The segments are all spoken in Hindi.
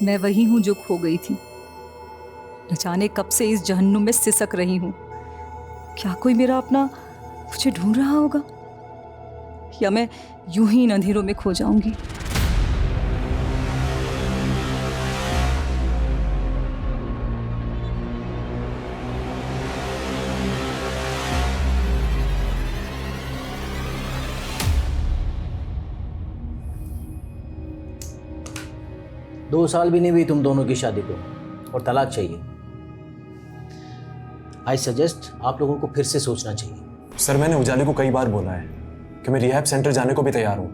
मैं वही हूं जो खो गई थी। न जाने कब से इस जहन्नुम में सिसक रही हूं। क्या कोई मेरा अपना मुझे ढूंढ रहा होगा, या मैं यूं ही इन अंधेरों में खो जाऊंगी। दो साल भी नहीं हुई तुम दोनों की शादी को और तलाक चाहिए। आई सजेस्ट आप लोगों को फिर से सोचना चाहिए। सर मैंने उजाले को कई बार बोला है कि मैं रिहैब सेंटर जाने को भी तैयार हूँ,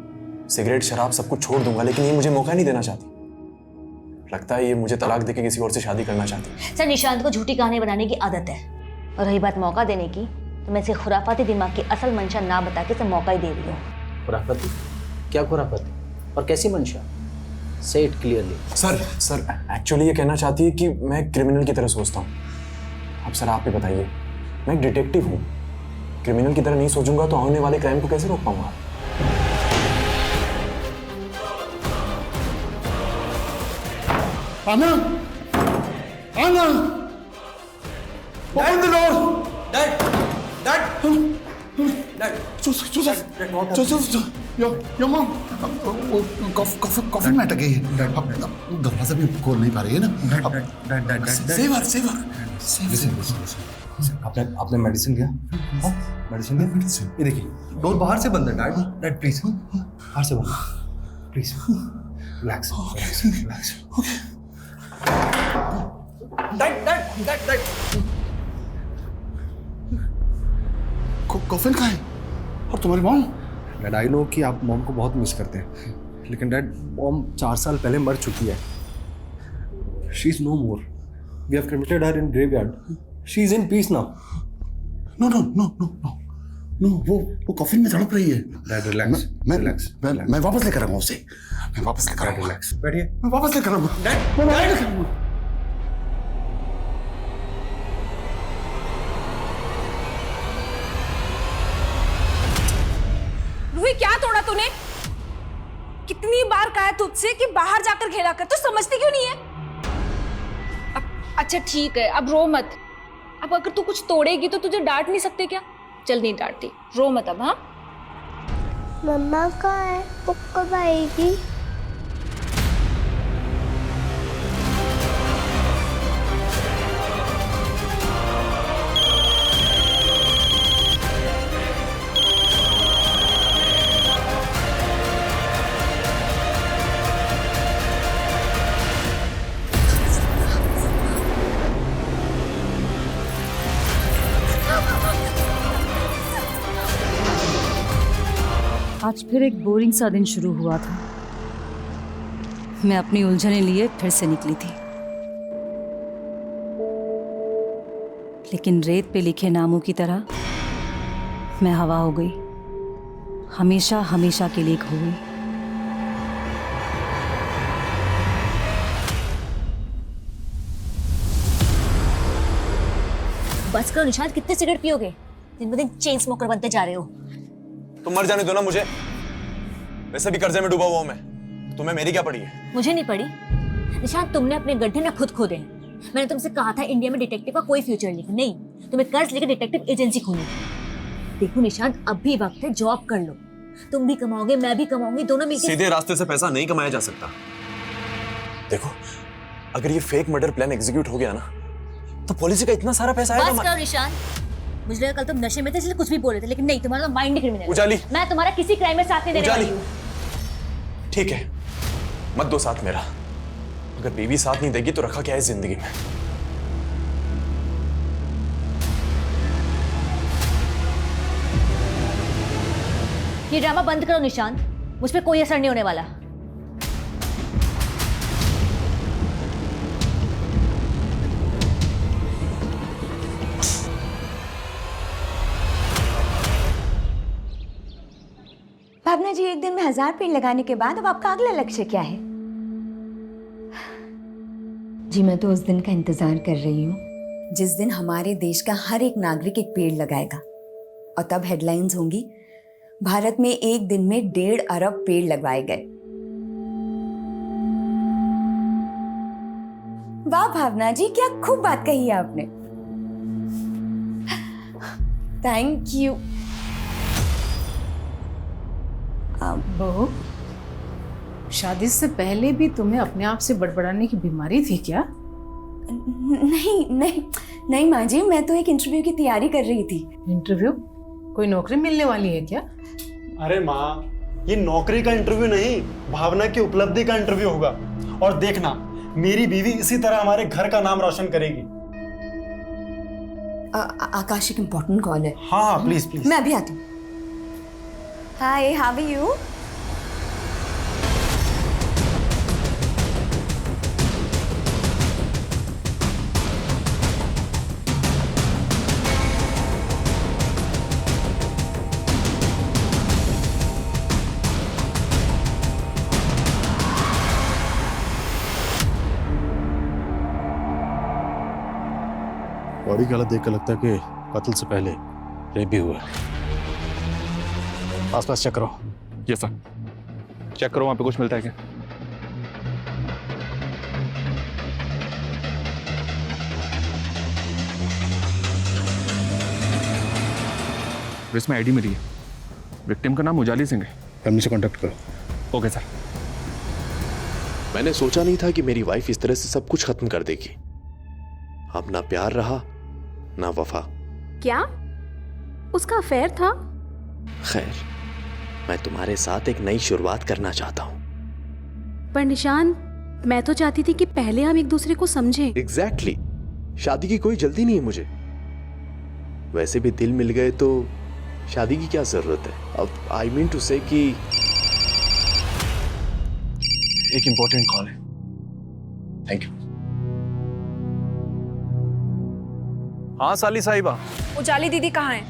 सिगरेट शराब सब कुछ छोड़ दूंगा, लेकिन ये मुझे मौका नहीं देना चाहती। लगता है ये मुझे तलाक देके किसी और से शादी करना चाहती है। सर निशांत को झूठी कहानी बनाने की आदत है, और रही बात मौका देने की, तो मैं इसे खुराफाती दिमाग की असल मंशा ना बता के इसे मौका ही दे रही हूँ। खुराफाती? क्या खुराफाती और कैसी मंशा? से इट क्लियरली। सर एक्चुअली ये कहना चाहती है कि मैं क्रिमिनल की तरह सोचता हूँ। अब सर आप ही बताइए, मैं एक डिटेक्टिव हूँ, क्रिमिनल की तरह नहीं सोचूंगा तो आने वाले क्राइम को कैसे रोक पाऊंगा? आना, आना, open the door. Joseph, your mom. Coffee में अटक गई है। अब दरवाजा भी खोल नहीं पा रही है ना। Save her. आपने मेडिसिन लिया? मेडिसिन लिया? ये देखिए डोर बाहर से बंद है। डैड प्लीज बाहर से बंद, please relax. Okay. Dad coffin कहाँ है? और तुम्हारी मॉम? डैड आई नो कि आप मॉम को बहुत मिस करते हैं, लेकिन डैड मॉम 4 साल पहले मर चुकी है। She is no more, we have cremated her in graveyard, she is in peace now. No, वो कॉफिन में तड़प रही है। डैड रिलैक्स, मैं वापस लेकर आऊंगा उसे। मैं वापस लेकर आऊंगा। रिलैक्स, बैठिए। मैं वापस लेकर आऊंगा। रूही, क्या तोड़ा तूने? कितनी बार कहा है तुझसे कि बाहर जाकर खेला कर, तो समझती क्यों नहीं है? अच्छा ठीक है, अब रो मत। अब अगर तू कुछ तोड़ेगी तो तुझे डांट नहीं सकते क्या? चल नहीं डांटती, रो मत अब। हाँ मम्मा कहाँ है? वो कब आएगी? आज फिर एक बोरिंग सा दिन शुरू हुआ था। मैं अपनी उलझने लिए फिर से निकली थी, लेकिन रेत पे लिखे नामों की तरह मैं हवा हो गई, हमेशा हमेशा के लिए खो गई। बस करो निशांत, कितने सिगरेट पियोगे? दिन ब दिन चेन स्मोकर बनते जा रहे हो। तुम मर जाने दो ना मुझे, वैसे भी कर्जे में डूबा हुआ हूं मैं, तुम्हें मेरी क्या पड़ी है? मुझे नहीं पड़ी निशांत, तुमने अपने गड्ढे ना खुद खोदे हैं। मैंने तुमसे कहा था इंडिया में डिटेक्टिव का कोई फ्यूचर नहीं, तुम्हें कर्ज लेकर डिटेक्टिव एजेंसी खोलनी थी। देखो निशांत, अब भी वक्त है, जॉब कर लो। तुम भी कमाओगे, मैं भी कमाऊंगी, दोनों मिलकर। सीधे रास्ते से पैसा नहीं कमाया जा सकता। देखो, अगर ये फेक मर्डर प्लान एग्जीक्यूट हो गया ना, तो पॉलिसी का इतना सारा पैसा आएगा। बस करो निशांत, मुझे लगा कल तुम नशे में थे इसलिए कुछ भी बोल रहे थे, लेकिन नहीं, तुम्हारा माइंड क्रिमिनल। उजाली, मैं तुम्हारा किसी क्राइम में साथ नहीं देने वाली हूँ। ठीक है, मत दो साथ मेरा। अगर बीवी साथ नहीं देगी तो रखा क्या है जिंदगी में? ये ड्रामा बंद करो निशांत, मुझ पे कोई असर नहीं होने वाला। भावना जी, एक दिन में 1000 पेड़ लगाने के बाद अब आपका अगला लक्ष्य क्या है? जी मैं तो उस दिन का इंतजार कर रही हूँ जिस दिन हमारे देश का हर एक नागरिक एक पेड़ लगाएगा, और तब हेडलाइंस होंगी, भारत में एक दिन में 1.5 अरब पेड़ लगवाए गए। वाह भावना जी, क्या खूब बात कही है आपने। Thank you. बहू, शादी से पहले भी तुम्हें अपने आप से बड़बड़ाने की बीमारी थी क्या? नहीं नहीं नहीं माँ जी, मैं तो एक इंटरव्यू की तैयारी कर रही थी। इंटरव्यू? कोई नौकरी मिलने वाली है क्या? अरे माँ, ये नौकरी का इंटरव्यू नहीं, भावना की उपलब्धि का इंटरव्यू होगा। और देखना, मेरी बीवी इसी तरह हमारे घर का नाम रोशन करेगी। आकाश, एक इम्पोर्टेंट कॉल है। हाँ प्लीज प्लीज। मैं अभी आती हूँ। हाय, हाउ आर यू? बॉडी की हालत देखकर लगता है कि कत्ल से पहले रेप भी हुआ है। आसपास चेक करो। यस सर, चेक करो वहाँ पे कुछ मिलता है क्या? इसमें आईडी मिली है, विक्टिम का नाम उजाली सिंह है। फैमिली से कांटेक्ट करो। Okay sir. मैंने सोचा नहीं था कि मेरी वाइफ इस तरह से सब कुछ खत्म कर देगी। अब ना प्यार रहा ना वफा। क्या उसका अफेयर था? खैर, मैं तुम्हारे साथ एक नई शुरुआत करना चाहता हूँ। पर निशान, मैं तो चाहती थी कि पहले हम एक दूसरे को समझें। एग्जैक्टली। शादी की कोई जल्दी नहीं है मुझे। वैसे भी दिल मिल गए तो शादी की क्या जरूरत है। अब आई मीन टू से कि एक इंपॉर्टेंट कॉल है। Thank you. हाँ साली साहिबा। उजाली दीदी कहाँ है?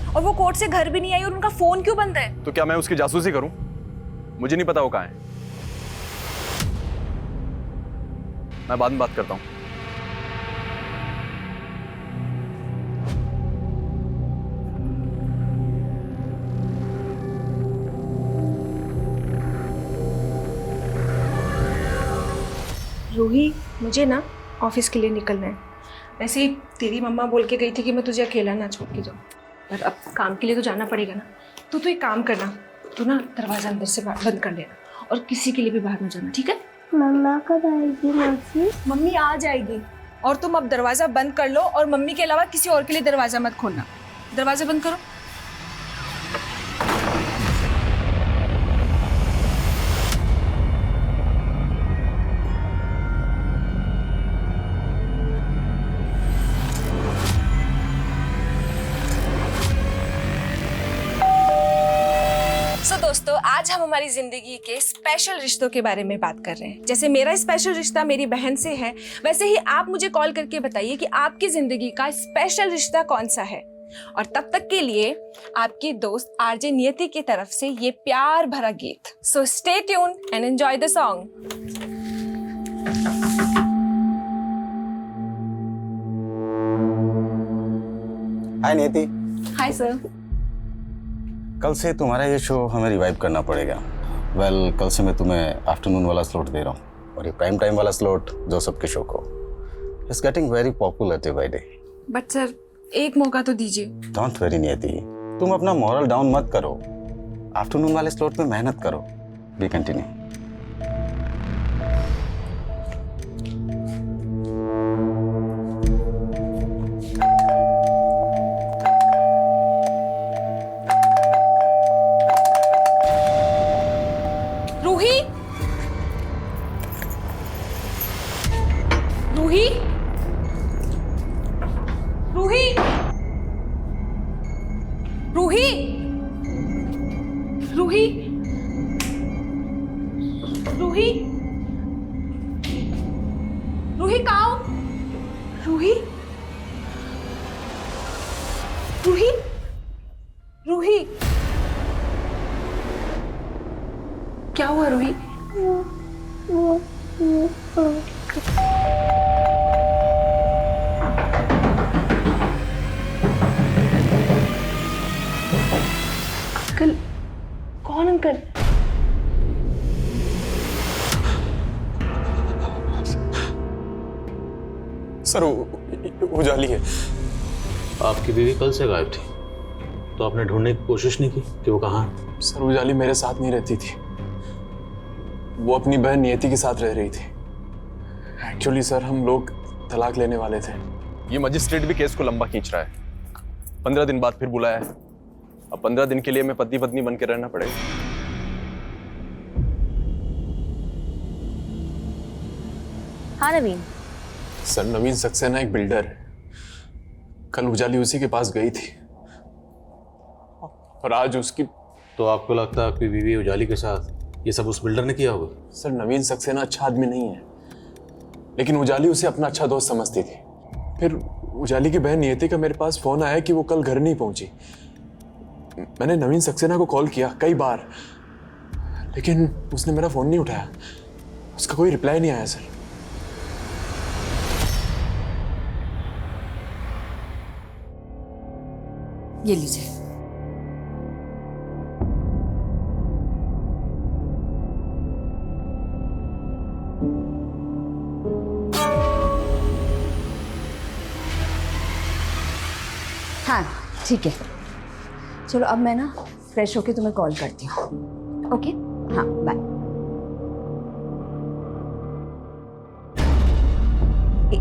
और वो कोर्ट से घर भी नहीं आई और उनका फोन क्यों बंद है? तो क्या मैं उसकी जासूसी करूं? मुझे नहीं पता वो कहाँ है। मैं बाद में बात करता हूं। रूही, मुझे ना ऑफिस के लिए निकलना है। वैसे ही तेरी मम्मा बोल के गई थी कि मैं तुझे अकेला ना छोड़ के जाऊँ, पर अब काम के लिए तो जाना पड़ेगा ना। तो एक काम करना, तू ना दरवाजा अंदर से बंद कर देना और किसी के लिए भी बाहर ना जाना, ठीक है? मम्मा कब आएगी मौसी? मम्मी आ जाएगी और तुम अब दरवाजा बंद कर लो और मम्मी के अलावा किसी और के लिए दरवाजा मत खोलना। दरवाजा बंद करो। दोस्तों, आज हम हमारी जिंदगी के स्पेशल रिश्तों के बारे में बात कर रहे हैं। जैसे मेरा स्पेशल रिश्ता मेरी बहन से है, वैसे ही आप मुझे कॉल करके बताइए कि आपकी जिंदगी का स्पेशल रिश्ता कौन सा है। और तब तक के लिए आपकी दोस्त आरजे नियति की तरफ से ये प्यार भरा गीत। So stay tuned and enjoy the song. Hi Niyati. Hi sir. कल से तुम्हारा ये शो हमें रिवाइव करना पड़ेगा। वेल, कल से मैं तुम्हें आफ्टरनून वाला स्लॉट दे रहा हूँ और ये प्राइम टाइम वाला स्लॉट जो सबके शो को it's getting very popular day by day. But sir, एक मौका तो दीजिए। डोंट वरी नियति, तुम अपना मॉरल डाउन मत करो। आफ्टरनून वाले स्लॉट में मेहनत करो। We continue. रूही कहाँ हो? रूही, रूही, रूही, क्या हुआ रूही? अंकल, कौन अंकल? सर उजाली है। आपकी बीवी कल से गायब थी, तो आपने ढूंढने की कोशिश नहीं की कि वो कहाँ है? सर उजाली मेरे साथ नहीं रहती थी, वो अपनी बहन नियति के साथ रह रही थी। एक्चुअली सर हम लोग तलाक लेने वाले थे। ये मजिस्ट्रेट भी केस को लंबा खींच रहा है। 15 दिन बाद फिर बुलाया है। अब 15 दिन के लिए मैं पति पत्नी बन के रहना पड़ेगा। हाँ नवीन। सर नवीन सक्सेना एक बिल्डर है। कल उजाली उसी के पास गई थी और आज उसकी। तो आपको लगता है आपकी बीवी उजाली के साथ ये सब उस बिल्डर ने किया होगा? सर नवीन सक्सेना अच्छा आदमी नहीं है, लेकिन उजाली उसे अपना अच्छा दोस्त समझती थी। फिर उजाली की बहन नियति का मेरे पास फोन आया कि वो कल घर नहीं पहुंची। मैंने नवीन सक्सेना को कॉल किया कई बार, लेकिन उसने मेरा फोन नहीं उठाया। उसका कोई रिप्लाई नहीं आया सर। ये लीजिए। हाँ ठीक है, चलो अब मैं ना फ्रेश होके तुम्हें कॉल करती हूँ। ओके हाँ बाय।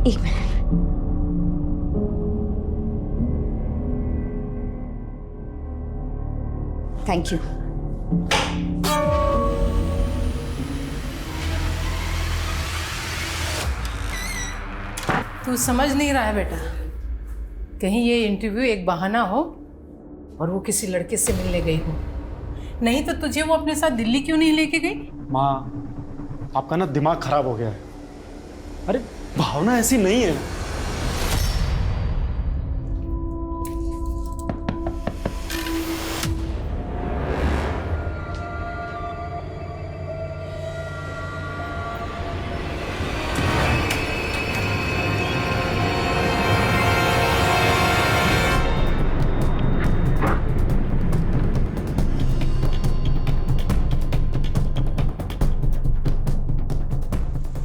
एक मिनट। Thank you. तू समझ नहीं रहा है बेटा, कहीं ये इंटरव्यू एक बहाना हो और वो किसी लड़के से मिलने गई हो। नहीं तो तुझे वो अपने साथ दिल्ली क्यों नहीं लेके गई? माँ, आपका ना दिमाग खराब हो गया है। अरे भावना ऐसी नहीं है।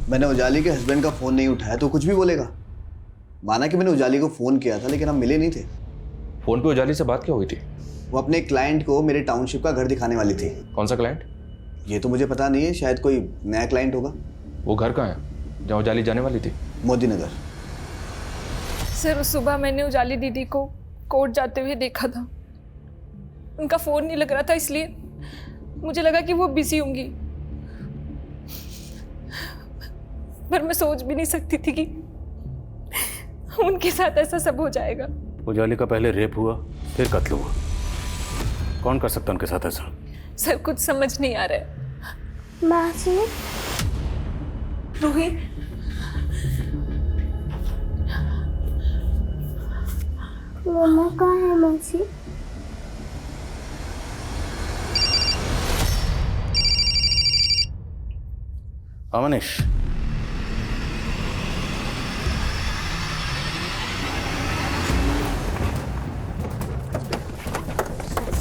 मैंने उजाली के हस्बैंड का फ़ोन नहीं उठाया तो कुछ भी बोलेगा। माना कि मैंने उजाली को फ़ोन किया था, लेकिन हम मिले नहीं थे। फ़ोन पे उजाली से बात क्या हुई थी? वो अपने क्लाइंट को मेरे टाउनशिप का घर दिखाने वाली थी। कौन सा क्लाइंट? ये तो मुझे पता नहीं है, शायद कोई नया क्लाइंट होगा। वो घर कहाँ है जहाँ उजाली जाने वाली थी? मोदी नगर। सर उस सुबह मैंने उजाली दीदी को कोर्ट जाते हुए देखा था। उनका फ़ोन नहीं लग रहा था, इसलिए मुझे लगा कि वो बिजी होंगी, पर मैं सोच भी नहीं सकती थी कि उनके साथ ऐसा सब हो जाएगा। उजाली का पहले रेप हुआ, फिर कत्ल हुआ। कौन कर सकता उनके साथ ऐसा? सर कुछ समझ नहीं आ रहा है। मासी, रोहित, मम्मा कहाँ है मासी? अमनीश,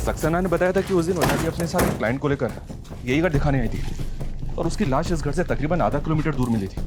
सक्सेना ने बताया था कि उस दिन उजाली अपने साथ एक क्लाइंट को लेकर यही घर दिखाने आई थी और उसकी लाश इस घर से तकरीबन आधा किलोमीटर दूर मिली थी।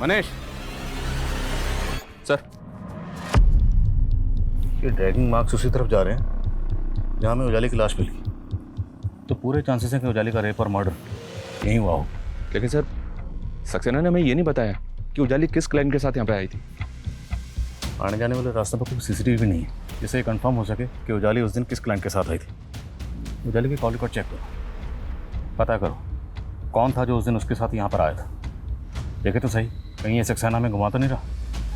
मनीष, सर ये ड्रैगिंग मार्क्स उसी तरफ जा रहे हैं जहाँ में उजाली की लाश मिली, तो पूरे चांसेस हैं कि उजाली का रेप और मर्डर यहीं हुआ हो। लेकिन सर सक्सेना ने हमें ये नहीं बताया कि उजाली किस क्लाइंट के साथ यहाँ पे आई थी। आने जाने वाले रास्ते पर कोई सीसीटीवी नहीं है जिससे ये कंफर्म हो सके कि उजाली उस दिन किस क्लाइंट के साथ आई थी। उजाली के कॉल रिकॉर्ड चेक करो, पता करो कौन था जो उस दिन उसके साथ यहाँ पर आया था। देखे तो सही, कहीं ये सक्सेना में घुमा तो नहीं रहा।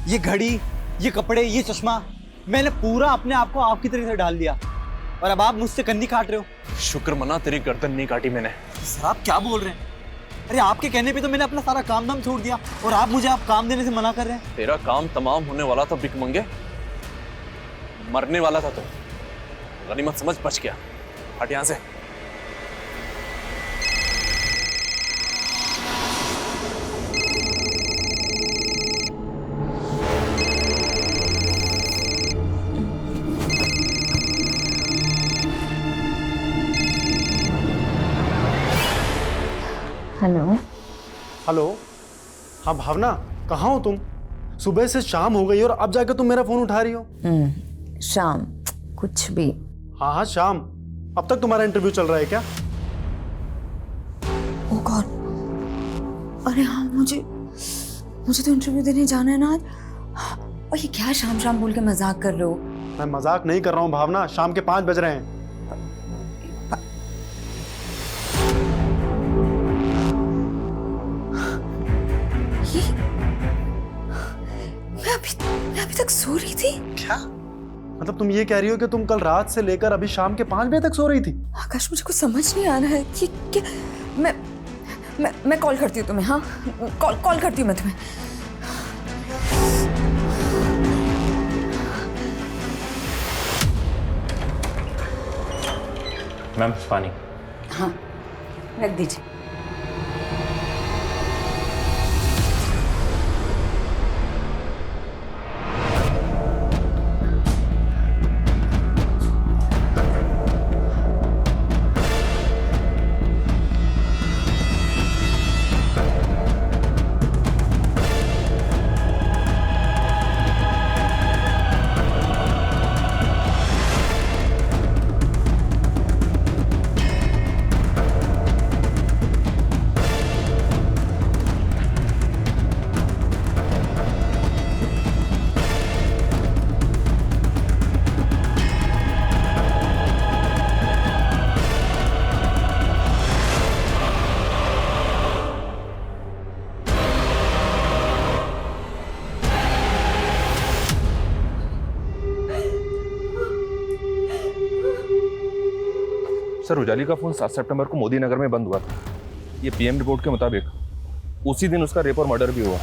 ये घड़ी, ये कपड़े, ये चश्मा, मैंने पूरा अपने आप को आपकी तरह से डाल दिया। और अब आप मुझसे कन्नी काट रहे हो। शुक्र मना तेरी गर्दन नहीं काटी मैंने। सर आप क्या बोल रहे हैं? अरे आपके कहने पे तो मैंने अपना सारा काम धाम छोड़ दिया और आप मुझे काम देने से मना कर रहे हैं। तेरा काम तमाम होने वाला था भिकमंगे, मरने वाला था तो गनीमत समझ बच गया। हट यहां से। हेलो। हेलो, हाँ भावना, कहाँ हो तुम? सुबह से शाम हो गई और अब जाके तुम मेरा फोन उठा रही हो। शाम कुछ भी। हाँ हाँ शाम। अब तक तुम्हारा इंटरव्यू चल रहा है क्या? ओह गॉड, अरे हाँ, मुझे तो इंटरव्यू देने जाना है ना आज। और ये क्या शाम शाम बोल के मजाक कर रहे हो? मैं मजाक नहीं कर रहा हूँ भावना, शाम के 5 बज रहे हैं। मैं अभी तक सो रही थी। क्या मतलब तुम ये कह रही हो कि तुम कल रात से लेकर अभी शाम के 5 बजे तक सो रही थी? आकाश, मुझे कुछ समझ नहीं आ रहा है कि मैं कॉल करती हूँ तुम्हें। हाँ, कॉल करती हूँ मैं तुम्हें। मैम पानी। हाँ रख दीजिए। सर, उजाली का फोन 7 सितंबर को मोदी नगर में बंद हुआ था। ये पीएम रिपोर्ट के मुताबिक उसी दिन उसका रेप और मर्डर भी हुआ,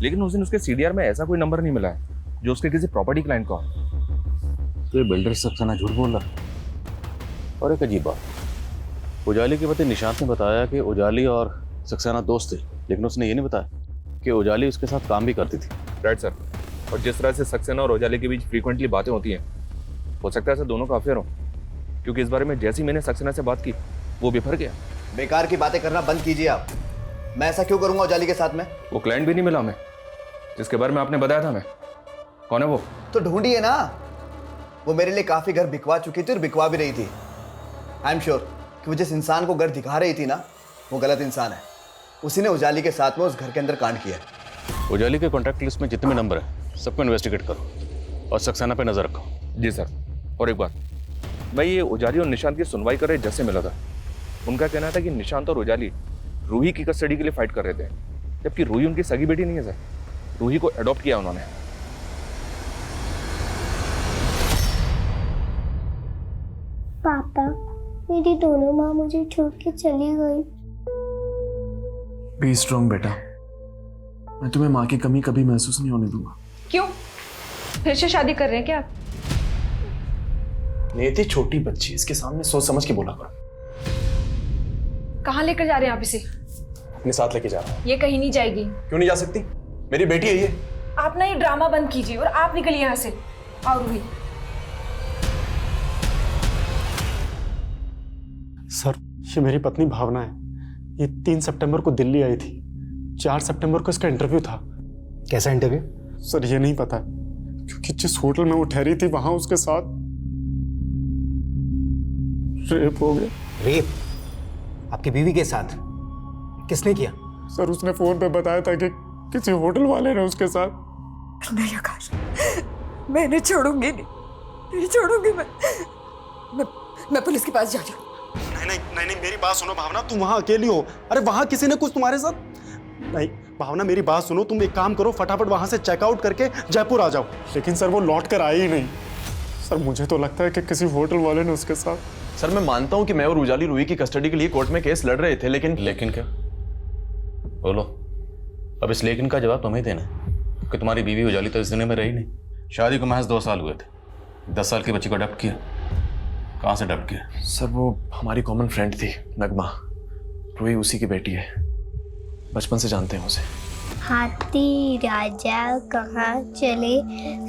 लेकिन उस दिन उसके सीडीआर में ऐसा कोई नंबर नहीं मिला है जो उसके किसी प्रॉपर्टी क्लाइंट का हो। तो ये बिल्डर सक्सेना झूठ बोल रहा। और एक अजीब बात, उजाली के पति निशांत ने बताया कि उजाली और सक्सेना दोस्त थे, लेकिन उसने ये नहीं बताया कि उजाली उसके साथ काम भी करती थी। Right sir. और जिस तरह से सक्सेना और उजाली के बीच फ्रीक्वेंटली बातें होती हैं, हो सकता है ऐसा दोनों का अफेयर हो, क्योंकि इस बारे में जैसी मैंने सक्सेना से बात की वो बिफर गया। बेकार की बातें करना बंद कीजिए आप। मैं ऐसा क्यों करूंगा उजाली के साथ में? वो क्लाइंट भी नहीं मिला हमें जिसके बारे में आपने बताया था। मैं कौन है वो? तो ढूंढिए ना। वो मेरे लिए काफी घर बिकवा चुकी थी और बिकवा भी रही थी। आई एम श्योर कि वो जिस इंसान को घर दिखा रही थी ना, वो गलत इंसान है। उसी ने उजाली के साथ में उस घर के अंदर कांड किया है। उजाली के कॉन्टैक्ट लिस्ट में जितने भी नंबर हैं सबको इन्वेस्टिगेट करो और सक्सेना पे नजर रखो। जी सर। और एक बात, मैं ये उजाली और निशांत की सुनवाई कर रहे जैसे मिला था, उनका कहना था कि निशांत और उजाली रूही की कस्टडी के लिए फाइट कर रहे थे, जबकि रूही उनकी सगी बेटी नहीं है सर। रूही को अडॉप्ट किया उन्होंने। पापा, मेरी दोनों माँ मुझे छोड़ के चली गई। बी स्ट्रॉन्ग बेटा, मैं तुम्हें माँ की कमी कभी महसूस नहीं होने दूंगा। क्यों? फिर से शादी कर रहे हैं क्या आप? नेती छोटी बच्ची, इसके सामने सोच समझ के बोला करो। कहाँ लेकर जा रहे हैं आप इसे? अपने साथ लेके जा रहा हूँ। ये कहीं नहीं जाएगी। क्यों नहीं जा सकती? मेरी बेटी है ये। आप ना ये ड्रामा बंद कीजिए और आप निकलिए यहाँ से। और भी सर, ये मेरी पत्नी भावना है। ये 3 सितंबर को दिल्ली आई थी। 4 सितंबर को इसका इंटरव्यू था। कैसा इंटरव्यू? सर ये नहीं पता, क्योंकि जिस होटल में वो ठहरी थी वहां उसके साथ रेप हो गया। रेप? आपकी बीवी के साथ? किसने किया? सर उसने फोन पे बताया था कि किसी होटल वाले ने उसके साथ। नहीं आकाश, मैं इन्हें छोड़ूंगी नहीं छोड़ूंगी। मैं पुलिस के पास जा रही हूँ। नहीं, मेरी बात सुनो भावना, तुम वहां अकेली हो। अरे वहां किसी ने कुछ तुम्हारे साथ नहीं। भावना मेरी बात सुनो, तुम एक काम करो, फटाफट वहां से चेकआउट करके जयपुर आ जाओ। लेकिन सर वो लौट कर आई ही नहीं। सर मुझे तो लगता है कि किसी होटल वाले ने उसके साथ। सर मैं मानता हूं कि मैं और उजाली रूही की कस्टडी के लिए कोर्ट में केस लड़ रहे थे, लेकिन क्या बोलो? अब इस लेकिन का जवाब तुम्हें देना है कि तुम्हारी बीवी उजाली तो इस दुनिया में रही नहीं। शादी को महज 2 साल हुए थे, 10 साल की बच्ची को अडॉप्ट किया। कहाँ से अडॉप्ट किया? सर वो हमारी कॉमन फ्रेंड थी नगमा, रूही उसी की बेटी है, बचपन से जानते हैं उसे। हाथी राजा कहाँ चले,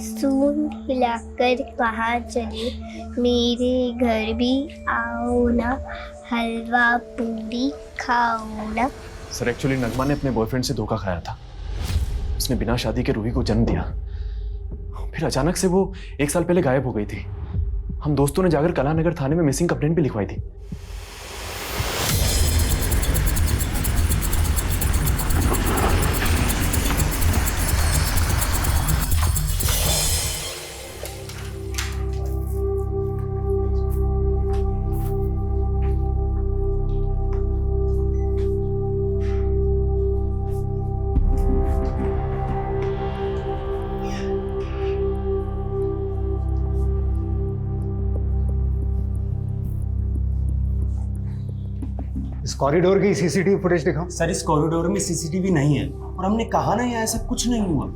सूंड हिलाकर कहाँ चले, मेरे घर भी आओ ना, हलवा पूरी खाओ ना। सर एक्चुअली नगमा ने अपने बॉयफ्रेंड से धोखा खाया था। उसने बिना शादी के रूही को जन्म दिया, फिर अचानक से वो 1 साल पहले गायब हो गई थी। हम दोस्तों ने जाकर कलानगर थाने में मिसिंग कंप्लेंट भी लिखवाई थी। इस कॉरिडोर की सीसीटीवी फुटेज दिखाओ। सर इस कॉरिडोर में सीसीटीवी नहीं है और हमने कहा ना यहाँ ऐसा कुछ नहीं हुआ।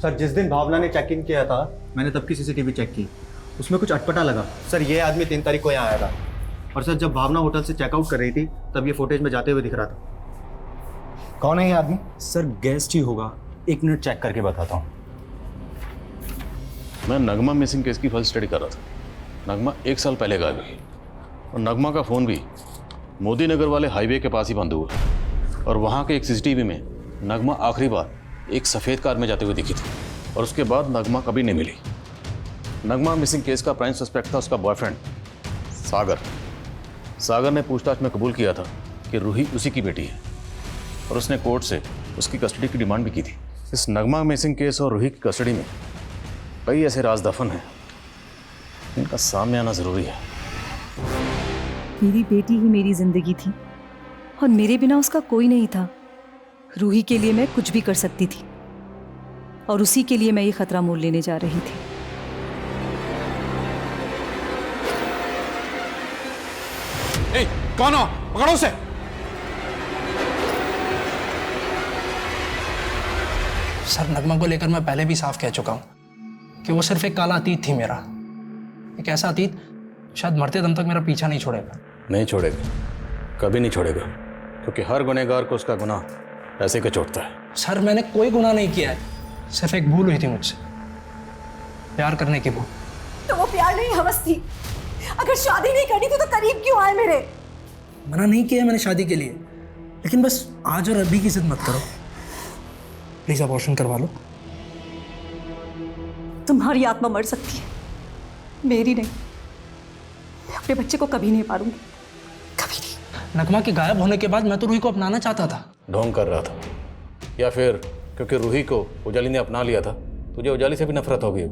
सर जिस दिन भावना ने चेक इन किया था मैंने तब की सीसीटीवी चेक की, उसमें कुछ अटपटा लगा। सर ये आदमी 3 तारीख को यहाँ आया था और सर जब भावना होटल से चेकआउट कर रही थी तब ये फुटेज में जाते हुए दिख रहा था। कौन है ये आदमी? सर गेस्ट ही होगा, 1 मिनट चेक करके बताता हूँ। मैं नगमा मिसिंग केस की फाइल स्टडी कर रहा था। नगमा 1 साल पहले गायब हुई और नगमा का फ़ोन भी मोदी नगर वाले हाईवे के पास ही बंद हुआ और वहाँ के एक सीसीटीवी में नगमा आखिरी बार एक सफ़ेद कार में जाते हुए दिखी थी और उसके बाद नगमा कभी नहीं मिली। नगमा मिसिंग केस का प्राइम सस्पेक्ट था उसका बॉयफ्रेंड सागर। सागर ने पूछताछ में कबूल किया था कि रूही उसी की बेटी है और उसने कोर्ट से उसकी कस्टडी की डिमांड भी की थी। इस नगमा मिसिंग केस और रूही की कस्टडी में कई ऐसे राज दफन हैं इनका सामने आना ज़रूरी है। मेरी बेटी ही मेरी जिंदगी थी और मेरे बिना उसका कोई नहीं था। रूही के लिए मैं कुछ भी कर सकती थी और उसी के लिए मैं ये खतरा मोल लेने जा रही थी। ए, कौन हो? पकड़ो उसे। सर नगमा को लेकर मैं पहले भी साफ कह चुका हूं कि वो सिर्फ एक काला अतीत थी मेरा, एक ऐसा अतीत शायद मरते दम तक मेरा पीछा नहीं छोड़ेगा। नहीं छोड़ेगा, कभी नहीं छोड़ेगा, क्योंकि हर गुनहगार को उसका गुनाह ऐसे के चोटता है। सर मैंने कोई गुनाह नहीं किया है, सिर्फ एक भूल हुई थी मुझसे, प्यार करने की भूल। तो वो प्यार नहीं हवस थी। अगर शादी नहीं करनी थी तो करीब क्यों आए मेरे? मना नहीं किया मैंने शादी के लिए, लेकिन बस आज और अभी की जिद मत करो। प्लीज अबॉर्शन करवा लो। तुम्हारी आत्मा मर सकती है, मेरी नहीं। मैं अपने बच्चे को कभी नहीं पालूंगी, कभी नहीं। नगमा के गायब होने के बाद मैं तो रूही को अपनाना चाहता था। ढोंग कर रहा था, या फिर क्योंकि रूही को उजाली ने अपना लिया था तुझे उजाली से भी नफरत हो गई,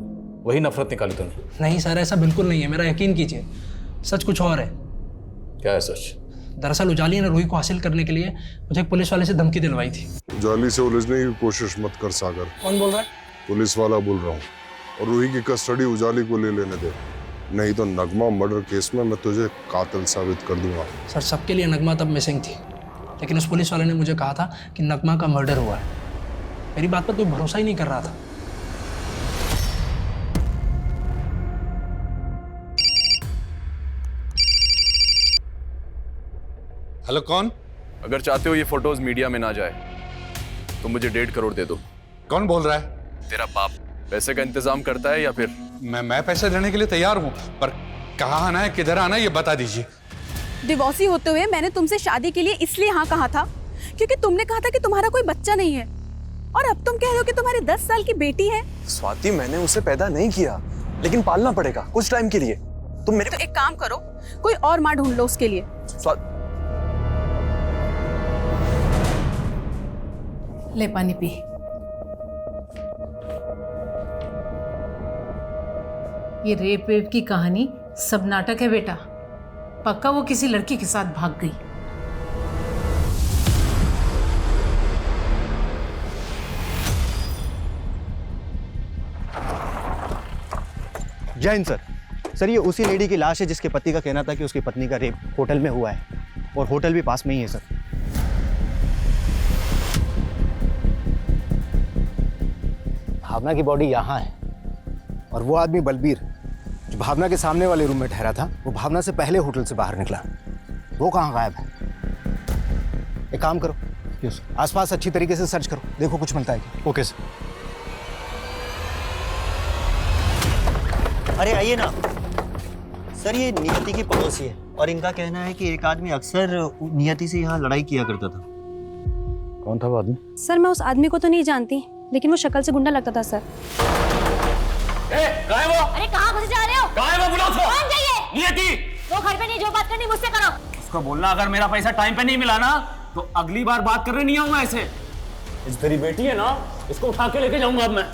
वही नफरत निकाली तूने? नहीं सर, ऐसा बिल्कुल नहीं है, मेरा यकीन कीजिए। सच कुछ और है। क्या है सच? दरअसल उजाली ने रूही को हासिल करने के लिए मुझे एक पुलिस वाले से धमकी दिलवाई थी। उजाली से उलझने की कोशिश मत कर सागर। कौन बोल रहा है? पुलिस वाला बोल रहा हूँ। और रूही की कस्टडी उजाली को ले लेने दे, नहीं तो नगमा मर्डर केस में मैं तुझे कातिल साबित कर दूंगा। सर सबके लिए नगमा तब मिसिंग थी, लेकिन उस पुलिस वाले ने मुझे कहा था कि नगमा का मर्डर हुआ है। मेरी बात पर कोई भरोसा ही नहीं कर रहा था। हेलो, कौन? अगर चाहते हो ये फोटोज मीडिया में ना जाए तो मुझे 1.5 करोड़ दे दो। कौन बोल रहा है? तेरा बाप पैसे का इंतजाम करता है या फिर? मैं पैसे देने के लिए तैयार हूँ, पर कहाँ आना है, किधर आना है, ये बता दीजिए। डिवोर्सी होते हुए मैंने तुमसे शादी के लिए इसलिए हाँ कहा था क्योंकि तुमने कहा था कि तुम्हारा कोई बच्चा नहीं है, और अब तुम कह रहे हो कि तुम्हारी 10 साल की बेटी है। स्वाति, मैंने उसे पैदा नहीं किया, लेकिन पालना पड़ेगा कुछ टाइम के लिए। तुम मेरे तो एक काम करो, कोई और माँ ढूंढ लो उसके लिए। ले पानी पी। ये रेप वेप की कहानी सब नाटक है बेटा, पक्का वो किसी लड़की के साथ भाग गई। जय हिंद सर। सर ये उसी लेडी की लाश है जिसके पति का कहना था कि उसकी पत्नी का रेप होटल में हुआ है, और होटल भी पास में ही है सर। भावना की बॉडी यहाँ है, और वो आदमी बलबीर जो भावना के सामने वाले रूम में ठहरा था, वो भावना से पहले होटल से बाहर निकला। वो कहाँ गायब है? एक काम करो, आसपास अच्छी तरीके से सर्च करो, देखो कुछ मिलता है क्या। Okay sir. अरे आइए ना सर, ये नियति की पड़ोसी है और इनका कहना है कि एक आदमी अक्सर नियति से यहाँ लड़ाई किया करता था। कौन था वो आदमी? सर मैं उस आदमी को तो नहीं जानती, लेकिन वो शक्ल से गुंडा लगता था सर। कहाँ है वो? अरे कहाँ घुसे जा रहे हो? कहाँ है वो? बुलाओ उसको। कौन चाहिए? नियति। वो घर पे नहीं, जो बात करनी मुझसे करो। उसको बोलना अगर मेरा पैसा टाइम पे नहीं मिला ना तो अगली बार बात करने नहीं आऊंगा ऐसे। इस तेरी बेटी है ना, इसको उठा के लेके जाऊंगा अब मैं,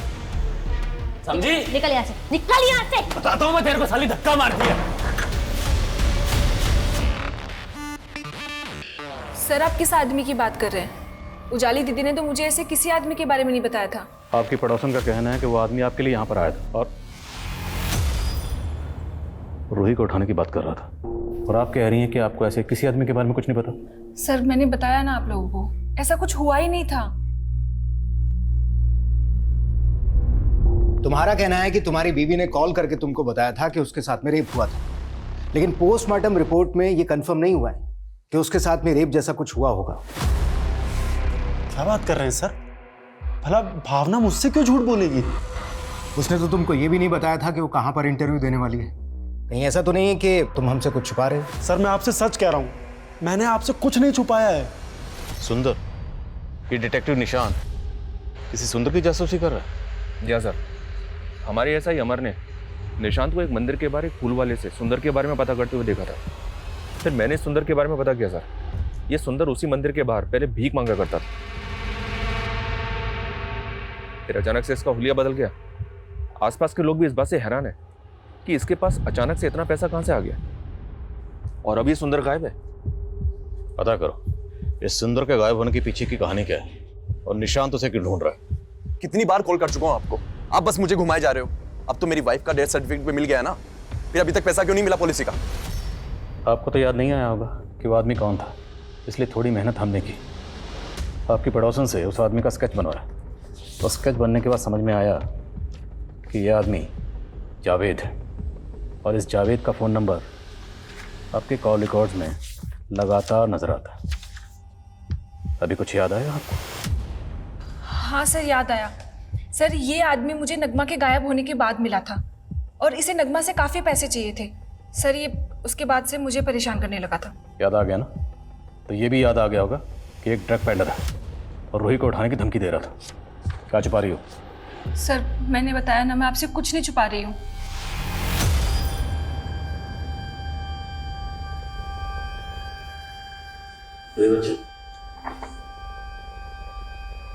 समझी? निकल यहाँ से, निकल यहाँ से। बताता हूँ मैं तेरे को, साली धक्का मारती है। सर आप किस आदमी की बात कर रहे हैं? उजाली दीदी ने तो मुझे ऐसे किसी आदमी के बारे में नहीं बताया था। आपकी पड़ोसन का कहना है कि वो आदमी आपके लिए यहाँ पर आया था और रूही को उठाने की बात कर रहा था, और आप कह रही हैं कि आपको ऐसे किसी आदमी के बारे में कुछ नहीं पता। सर मैंने बताया ना आप लोगों को, ऐसा कुछ हुआ ही नहीं था। तुम्हारा कहना है कि तुम्हारी बीवी ने कॉल करके तुमको बताया था कि उसके साथ में रेप हुआ था, लेकिन पोस्टमार्टम रिपोर्ट में ये कंफर्म नहीं हुआ है कि उसके साथ में रेप जैसा कुछ हुआ होगा। क्या बात कर रहे हैं सर? भला भावना मुझसे क्यों झूठ बोलेगी? उसने तो तुमको ये भी नहीं बताया था कि वो कहाँ पर इंटरव्यू देने वाली है। कहीं ऐसा तो नहीं है कि तुम हमसे कुछ छुपा रहे हो? सर मैं आपसे सच कह रहा हूँ, मैंने आपसे कुछ नहीं छुपाया है। सुंदर, ये डिटेक्टिव निशान किसी सुंदर की जासूसी कर रहा है? या सर, हमारे ऐसा ही अमर ने निशांत को एक मंदिर के बाहर एक फूल वाले से सुंदर के बारे में पता करते हुए देखा था। फिर मैंने सुंदर के बारे में पता किया सर, ये सुंदर उसी मंदिर के बाहर पहले भीख मांगा करता था। फिर अचानक से इसका हुलिया बदल गया। आसपास के लोग भी इस बात से हैरान है कि इसके पास अचानक से इतना पैसा कहां से आ गया, और अब ये सुंदर गायब है। पता करो इस सुंदर के गायब होने के पीछे की कहानी क्या है, और निशांत उसे क्यों ढूंढ रहा है। कितनी बार कॉल कर चुका हूँ आपको, आप बस मुझे घुमाए जा रहे हो। अब तो मेरी वाइफ का डेथ सर्टिफिकेट भी मिल गया है ना, फिर अभी तक पैसा क्यों नहीं मिला पॉलिसी का? आपको तो याद नहीं आया होगा कि वो आदमी कौन था, इसलिए थोड़ी मेहनत हमने की। आपकी पड़ोसन से उस आदमी का स्केच बनवाया, तो स्केच बनने के बाद समझ में आया कि यह आदमी जावेद है, और इस जावेद का फ़ोन नंबर आपके कॉल रिकॉर्ड्स में लगातार नजर आता है। अभी कुछ याद आया आपको? हाँ सर याद आया। सर ये आदमी मुझे नगमा के गायब होने के बाद मिला था, और इसे नगमा से काफ़ी पैसे चाहिए थे। सर ये उसके बाद से मुझे परेशान करने लगा था। याद आ गया ना? तो ये भी याद आ गया होगा कि एक ड्रग पेडलर है और रूही को उठाने की धमकी दे रहा था। क्या छुपा रही हो? सर मैंने बताया ना, मैं आपसे कुछ नहीं छुपा रही हूँ।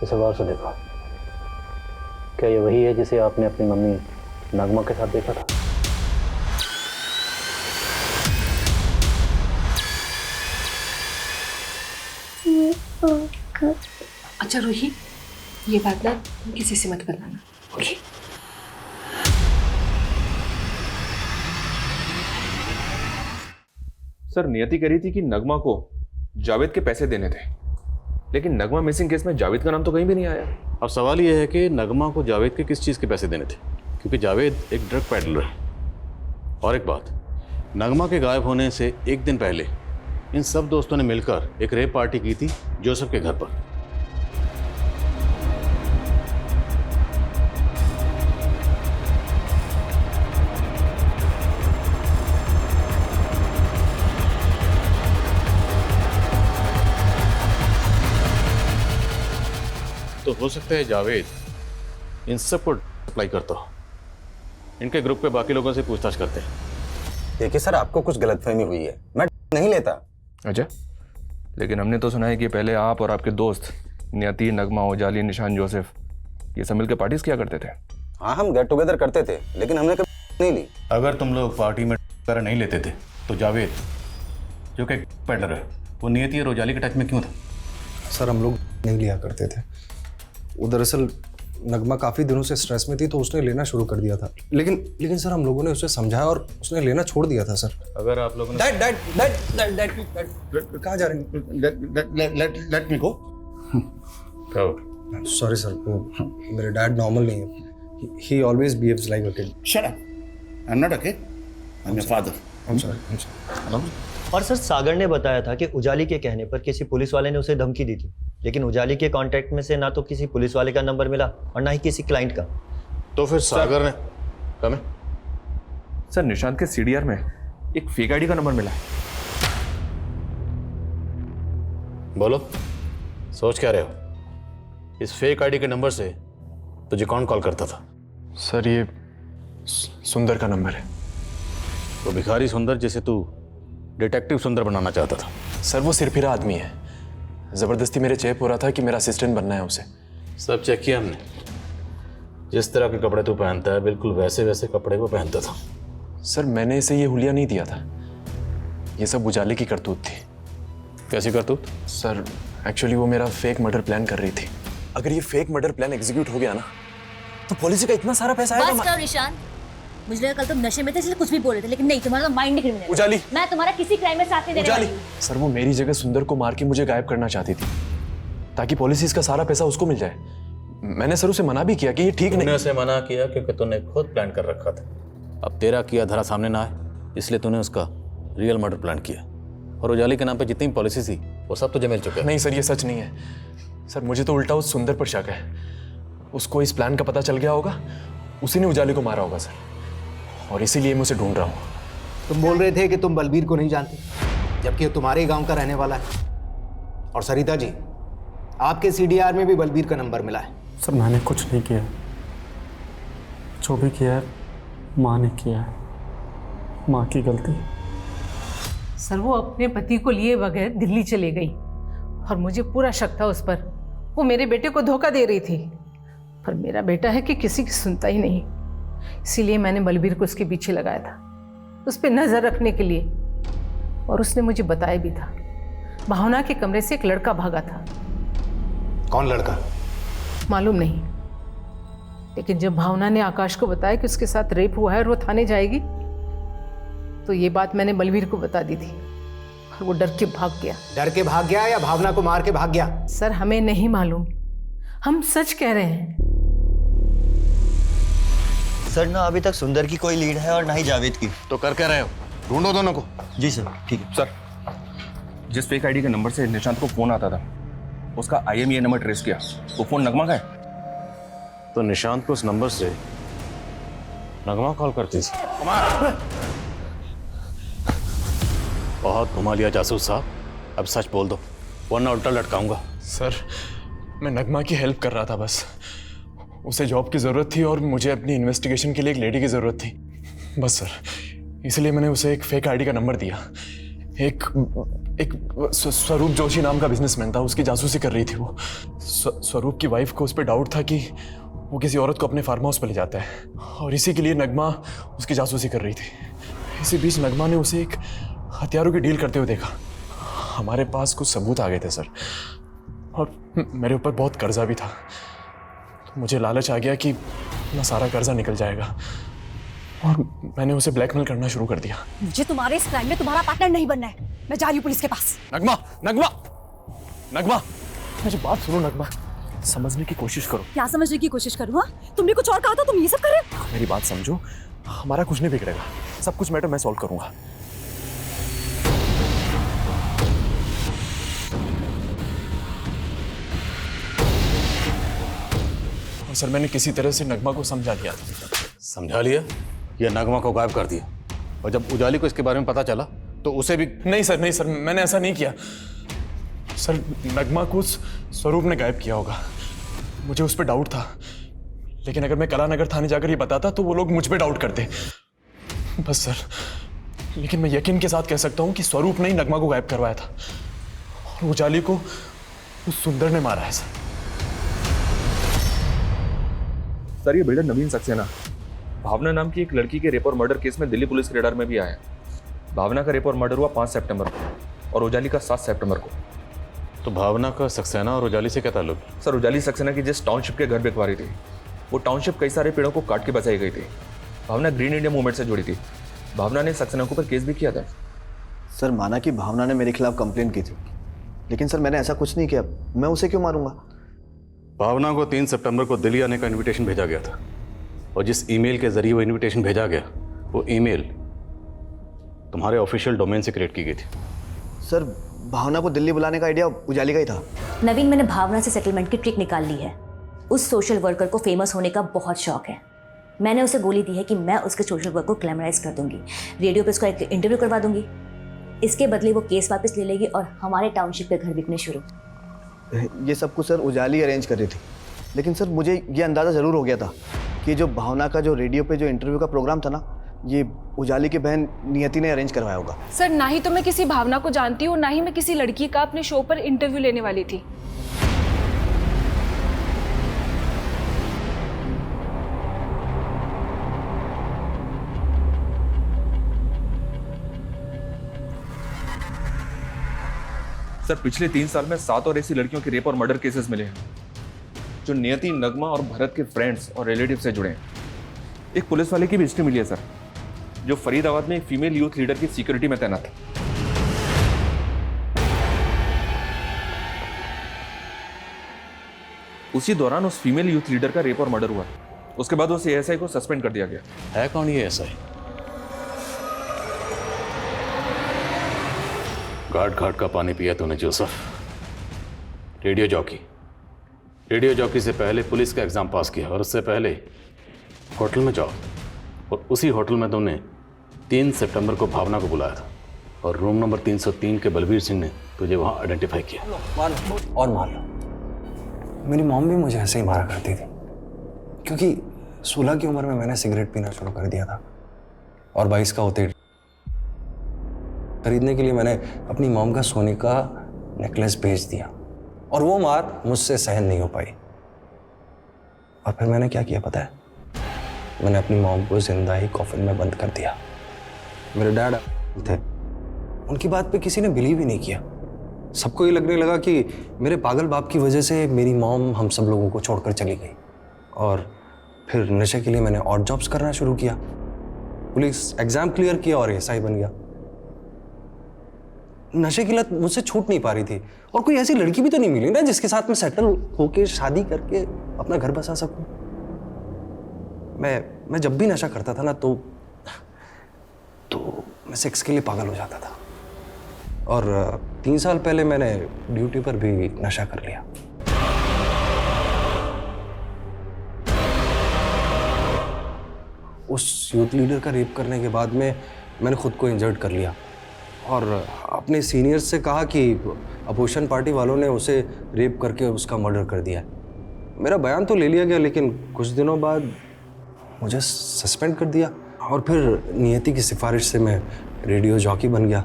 इसे गौर से देखो, क्या ये वही है जिसे आपने अपनी मम्मी नगमा के साथ देखा था? अच्छा रूही, ये बात ना किसी से मत बताना, ओके? सर नियति कह रही थी कि नगमा को जावेद के पैसे देने थे, लेकिन नगमा मिसिंग केस में जावेद का नाम तो कहीं भी नहीं आया। अब सवाल यह है कि नगमा को जावेद के किस चीज़ के पैसे देने थे, क्योंकि जावेद एक ड्रग पेडलर है। और एक बात, नगमा के गायब होने से एक दिन पहले इन सब दोस्तों ने मिलकर एक रेप पार्टी की थी जोसेफ के घर पर। तो हो सकता है जावेद इन सब को अप्लाई करता हो। इनके ग्रुप पे बाकी लोगों से पूछताछ करते हैं। देखिए सर, आपको कुछ गलतफहमी हुई है, मैं नहीं लेता। अच्छा, लेकिन हमने तो सुना है कि पहले आप और आपके दोस्त नियति, नगमा, उजाली, निशान, जोसेफ ये सब मिलकर पार्टीज किया करते थे। हाँ, हम गेट टुगेदर करते थे, लेकिन हमने कभी नहीं ली। अगर तुम लोग पार्टी में वगैरह नहीं लेते थे तो जावेद जो कि पेडलर है, वो नियति और उजाली के टच में क्यों था? सर हम लोग नहीं लिया करते थे। वो दरअसल नगमा काफ़ी दिनों से स्ट्रेस में थी तो उसने लेना शुरू कर दिया था, लेकिन सर हम लोगों ने उसे समझाया और उसने लेना छोड़ दिया था सर। अगर आप लोगों ने डैड कहाँ जा रहे हैं? लेट मी गो। सॉरी सर, मेरे डैड नॉर्मल नहीं है। ही always behaves like a kid. Shut up, I am not a kid, I am your father. I am sorry. और सर सागर ने बताया था कि उजाली के कहने पर किसी पुलिस वाले ने उसे धमकी दी थी, लेकिन उजाली के कांटेक्ट में से ना तो किसी पुलिस वाले का नंबर मिला और ना ही किसी क्लाइंट का। तो फिर सागर ने कमें? सर निशांत के सीडीआर में एक फेक आईडी का नंबर मिला है। बोलो, सोच क्या रहे हो? इस फेक आईडी के नंबर से तुझे कौन कॉल करता था? सर ये सुंदर का नंबर है। तो भिखारी सुंदर जिसे तू डिटेक्टिव सुंदर बनाना चाहता था? सर वो सिरफिरा आदमी है, जबरदस्ती मेरे चेप हो रहा था कि मेरा असिस्टेंट बनना है उसे। सब चेक किया हमने। जिस तरह के कपड़े तू पहनता है बिल्कुल वैसे वैसे कपड़े वो पहनता था। सर मैंने इसे ये हुलिया नहीं दिया था, ये सब उजाले की करतूत थी। कैसी करतूत? सर एक्चुअली वो मेरा फेक मर्डर प्लान कर रही थी। अगर ये फेक मर्डर प्लान एग्जीक्यूट हो गया ना तो पॉलिसी का इतना सारा पैसा आएगा। बस करो निशांत, मुझे लगा कल तुम नशे में थे इसलिए कुछ भी बोल रहे थे, लेकिन नहीं, तुम्हारा माइंड क्रिमिनल। उजाली, मैं तुम्हारा किसी क्राइम में साथ नहीं देने वाली हूं। सर वो मेरी जगह सुंदर को मार के मुझे गायब करना चाहती थी ताकि पॉलिसीज का सारा पैसा उसको मिल जाए। मैंने सर उसे मना भी किया कि ये ठीक नहीं। तूने उसे मना किया क्योंकि तूने खुद प्लान कर रखा था। अब तेरा किया धरा सामने ना आए इसलिए तूने उसका रियल मर्डर प्लान किया, और उजाली के नाम पे जितनी पॉलिसी थी वो सब तुझे मिल चुका है। नहीं सर ये सच नहीं है। सर मुझे तो उल्टा उस सुंदर पर शक है। उसको इस प्लान का पता चल गया होगा, उसी ने उजाली को मारा होगा सर, और इसीलिए मैं उसे ढूंढ रहा हूँ। तुम बोल रहे थे कि तुम बलबीर को नहीं जानते, जबकि वो तुम्हारे ही गांव का रहने वाला है। और सरिता जी, आपके सीडीआर में भी बलबीर का नंबर मिला है। सर मैंने कुछ नहीं किया, जो भी किया है माँ ने किया है, माँ की गलती। सर वो अपने पति को लिए बगैर दिल्ली चली गई और मुझे पूरा शक था उस पर। वो मेरे बेटे को धोखा दे रही थी, पर मेरा बेटा है कि किसी की सुनता ही नहीं, इसीलिए मैंने बलबीर को उसके पीछे लगाया था, उस पर नजर रखने के लिए। और उसने मुझे बताया भी था, भावना के कमरे से एक लड़का भागा था। कौन लड़का? मालूम नहीं, लेकिन जब भावना ने आकाश को बताया कि उसके साथ रेप हुआ है और वो थाने जाएगी, तो ये बात मैंने बलबीर को बता दी थी और वो डर के भाग गया। डर के भाग गया या भावना को मार के भाग गया? सर हमें नहीं मालूम, हम सच कह रहे हैं। सर ना अभी तक सुंदर की कोई लीड है और ना ही जावेद की। तो कर क्या रहे हो? ढूंढो दोनों को। जी सर, ठीक है। सर जिस फेक आईडी के नंबर से निशांत को फोन आता था उसका IMEI नंबर ट्रेस किया, वो फोन नगमा का है। तो निशांत को उस नंबर से नगमा कॉल करती थी। बहुत घुमा लिया जासूस साहब, अब सच बोल दो वरना उल्टा लटकाऊंगा। सर मैं नगमा की हेल्प कर रहा था बस। उसे जॉब की ज़रूरत थी और मुझे अपनी इन्वेस्टिगेशन के लिए एक लेडी की ज़रूरत थी बस सर, इसलिए मैंने उसे एक फेक आईडी का नंबर दिया। एक स्वरूप जोशी नाम का बिजनेसमैन था, उसकी जासूसी कर रही थी वो। स्वरूप की वाइफ को उस पर डाउट था कि वो किसी औरत को अपने फार्म हाउस पर ले जाता है, और इसी के लिए नगमा उसकी जासूसी कर रही थी। इसी बीच नगमा ने उसे एक हथियारों की डील करते हुए देखा। हमारे पास कुछ सबूत आ गए थे सर, और मेरे ऊपर बहुत कर्जा भी था। तो मुझे लालच आ गया कि अपना सारा कर्जा निकल जाएगा, और मैंने उसे ब्लैकमेल करना शुरू कर दिया। मुझे तुम्हारे इस क्राइम में तुम्हारा पार्टनर नहीं बनना है। मैं जा रही हूँ पुलिस के पास। नगमा, नगमा, नगमा, मुझे बात सुनो। नगमा, समझने की कोशिश करो। क्या समझने की कोशिश करूँ? तुमने कुछ और कहा था, तुम ये सब कर रहे हो? मेरी बात समझो, हमारा कुछ नहीं बिगड़ेगा, सब कुछ मैटर मैं सॉल्व करूंगा। और सर मैंने किसी तरह से नगमा को समझा लिया था। समझा लिया या नगमा को गायब कर दिया? और जब उजाली को इसके बारे में पता चला तो उसे भी? नहीं सर, मैंने ऐसा नहीं किया सर। नगमा को स्वरूप ने गायब किया होगा, मुझे उस पर डाउट था। लेकिन अगर मैं कलानगर थाने जाकर ये बताता तो वो लोग मुझ पे डाउट करते बस सर। लेकिन मैं यकीन के साथ कह सकता हूँ कि स्वरूप ने ही नगमा को गायब करवाया था, और उजाली को उस सुंदर ने मारा है सर। सर ये बिल्डर नवीन सक्सेना भावना नाम की एक लड़की के रेप और मर्डर केस में दिल्ली पुलिस के रडार में भी आया है। भावना का रेप और मर्डर हुआ 5 सितंबर को और उजाली का 7 सितंबर को। तो भावना का सक्सेना और उजाली से क्या ताल्लुक? सर उजाली सक्सेना की जिस टाउनशिप के घर बिकवा रही थी, वो टाउनशिप कई सारे पेड़ों को काट के बचाई गई थी। भावना ग्रीन इंडिया मूवमेंट से जुड़ी थी। भावना ने सक्सेना के ऊपर केस भी किया था। सर माना कि भावना ने मेरे खिलाफ कंप्लेन की थी, लेकिन सर मैंने ऐसा कुछ नहीं किया, मैं उसे क्यों मारूंगा? भावना को 3 सितंबर को दिल्ली आने का इनविटेशन भेजा गया था, और जिस ईमेल के जरिए वो इनविटेशन भेजा गया, वो ईमेल तुम्हारे ऑफिशियल डोमेन से क्रिएट की गई थी। सर भावना को दिल्ली बुलाने का आइडिया उजाली का ही था। नवीन, मैंने भावना से सेटलमेंट की ट्रिक निकाल ली है। उस सोशल वर्कर को फेमस होने का बहुत शौक है। मैंने उसे गोली दी है कि मैं उसके सोशल वर्क को ग्लैमराइज कर दूंगी, रेडियो पे उसका एक इंटरव्यू करवा दूंगी। इसके बदले वो केस वापस ले लेगी और हमारे टाउनशिप के घर बिकने शुरू। ये सब कुछ सर उजाली अरेंज कर रही थी, लेकिन सर मुझे ये अंदाज़ा ज़रूर हो गया था कि जो भावना का जो रेडियो पे जो इंटरव्यू का प्रोग्राम था ना, ये उजाली की बहन नियति ने अरेंज करवाया होगा। सर ना ही तो मैं किसी भावना को जानती हूँ, ना ही मैं किसी लड़की का अपने शो पर इंटरव्यू लेने वाली थी। सर पिछले 3 साल में 7 और ऐसी लड़कियों के रेप और मर्डर केसेस मिले हैं जो नियति, नगमा और भरत के फ्रेंड्स और रिलेटिव से जुड़े हैं। एक पुलिस वाले की भी हिस्ट्री मिली है सर, जो फरीदाबाद में एक फीमेल यूथ लीडर की सिक्योरिटी में तैनात है। उसी दौरान उस फीमेल यूथ लीडर का रेप और मर्डर हुआ। उसके बाद उस एएसआई को सस्पेंड कर दिया गया। है कौन ये एएसआई? घाट घाट का पानी पिया तूने जोसेफ। रेडियो जॉकी से पहले पुलिस का एग्जाम पास किया, और उससे पहले होटल में जाओ, और उसी होटल में तुमने 3 सितंबर को भावना को बुलाया था, और रूम नंबर 303 के बलबीर सिंह ने तुझे वहां आइडेंटिफाई किया। और मार लो। मेरी मॉम भी मुझे ऐसे ही मारा करती थी, क्योंकि 16 की उम्र में मैंने सिगरेट पीना शुरू कर दिया था, और 22 का होते खरीदने के लिए मैंने अपनी मॉम का सोने का नेकलेस बेच दिया, और वो मार मुझसे सहन नहीं हो पाई। और फिर मैंने क्या किया पता है? मैंने अपनी मॉम को जिंदा ही कॉफिन में बंद कर दिया। मेरे डैड थे, उनकी बात पे किसी ने बिलीव ही नहीं किया। सबको ये लगने लगा कि मेरे पागल बाप की वजह से मेरी मॉम हम सब लोगों को छोड़कर चली गई। और फिर नशे के लिए मैंने ऑड जॉब्स करना शुरू किया। पुलिस एग्जाम क्लियर किया और एएसआई बन गया। नशे की लत मुझसे छूट नहीं पा रही थी, और कोई ऐसी लड़की भी तो नहीं मिली ना जिसके साथ मैं सेटल होके शादी करके अपना घर बसा सकूं। मैं जब भी नशा करता था ना तो मैं सेक्स के लिए पागल हो जाता था। और 3 साल पहले मैंने ड्यूटी पर भी नशा कर लिया। उस यूथ लीडर का रेप करने के बाद में मैंने खुद को इंजर्ड कर लिया, और अपने सीनियर्स से कहा कि अपोजिशन पार्टी वालों ने उसे रेप करके उसका मर्डर कर दिया है। मेरा बयान तो ले लिया गया, लेकिन कुछ दिनों बाद मुझे सस्पेंड कर दिया, और फिर नियति की सिफारिश से मैं रेडियो जॉकी बन गया।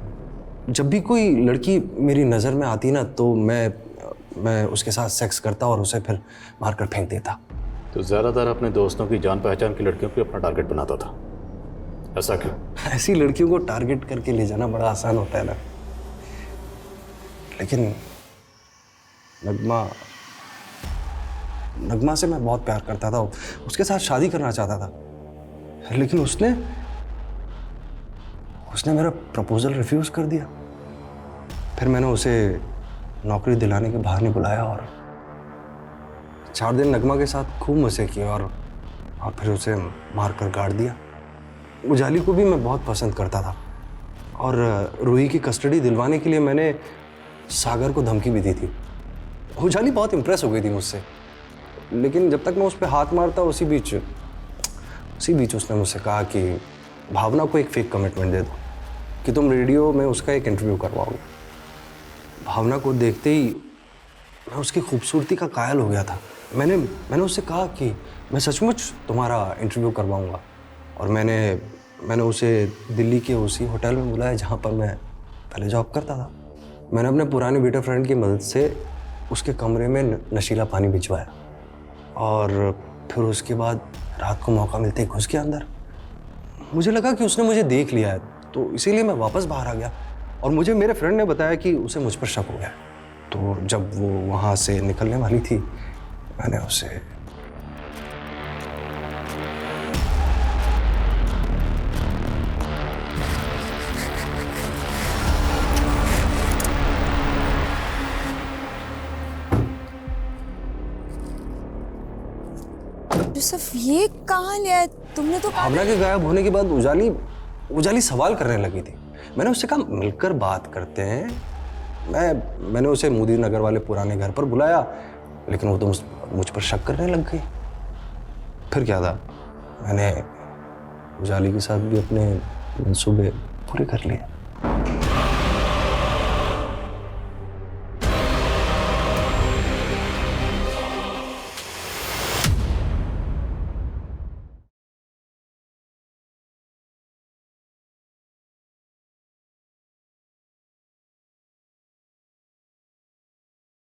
जब भी कोई लड़की मेरी नज़र में आती ना, तो मैं उसके साथ सेक्स करता और उसे फिर मारकर फेंक देता। तो ज़्यादातर अपने दोस्तों की जान पहचान की लड़कियों को अपना टारगेट बनाता था, ऐसा क्यों? ऐसी लड़कियों को टारगेट करके ले जाना बड़ा आसान होता है ना, लेकिन नगमा से मैं बहुत प्यार करता था, उसके साथ शादी करना चाहता था, लेकिन उसने मेरा प्रपोजल रिफ्यूज कर दिया। फिर मैंने उसे नौकरी दिलाने के बहाने बुलाया, और 4 दिन नगमा के साथ खूब मजे किए, और फिर उसे मारकर गाड़ दिया। उजाली को भी मैं बहुत पसंद करता था, और रूही की कस्टडी दिलवाने के लिए मैंने सागर को धमकी भी दी थी। उजाली बहुत इम्प्रेस हो गई थी मुझसे, लेकिन जब तक मैं उस पर हाथ मारता उसी बीच उसने मुझसे कहा कि भावना को एक फेक कमिटमेंट दे दो कि तुम रेडियो में उसका एक इंटरव्यू करवाओगे। भावना को देखते ही मैं उसकी खूबसूरती का कायल हो गया था। मैंने उससे कहा कि मैं सचमुच तुम्हारा इंटरव्यू करवाऊंगा, और मैंने उसे दिल्ली के उसी होटल में बुलाया जहाँ पर मैं पहले जॉब करता था। मैंने अपने पुराने बेटे फ्रेंड की मदद से उसके कमरे में नशीला पानी भिजवाया, और फिर उसके बाद रात को मौका मिलते ही घुस गया अंदर। मुझे लगा कि उसने मुझे देख लिया है, तो इसीलिए मैं वापस बाहर आ गया, और मुझे मेरे फ्रेंड ने बताया कि उसे मुझ पर शक हो गया। तो जब वो वहाँ से निकलने वाली थी मैंने उसे यूसुफ ये कहाँ लिया? तुमने तो भावना के गायब होने के बाद उजाली सवाल करने लगी थी। मैंने उससे कहा मिलकर बात करते हैं। मैंने उसे मोदी नगर वाले पुराने घर पर बुलाया, लेकिन वो तो मुझ पर शक करने लग गई। फिर क्या था, मैंने उजाली के साथ भी अपने मंसूबे पूरे कर लिए।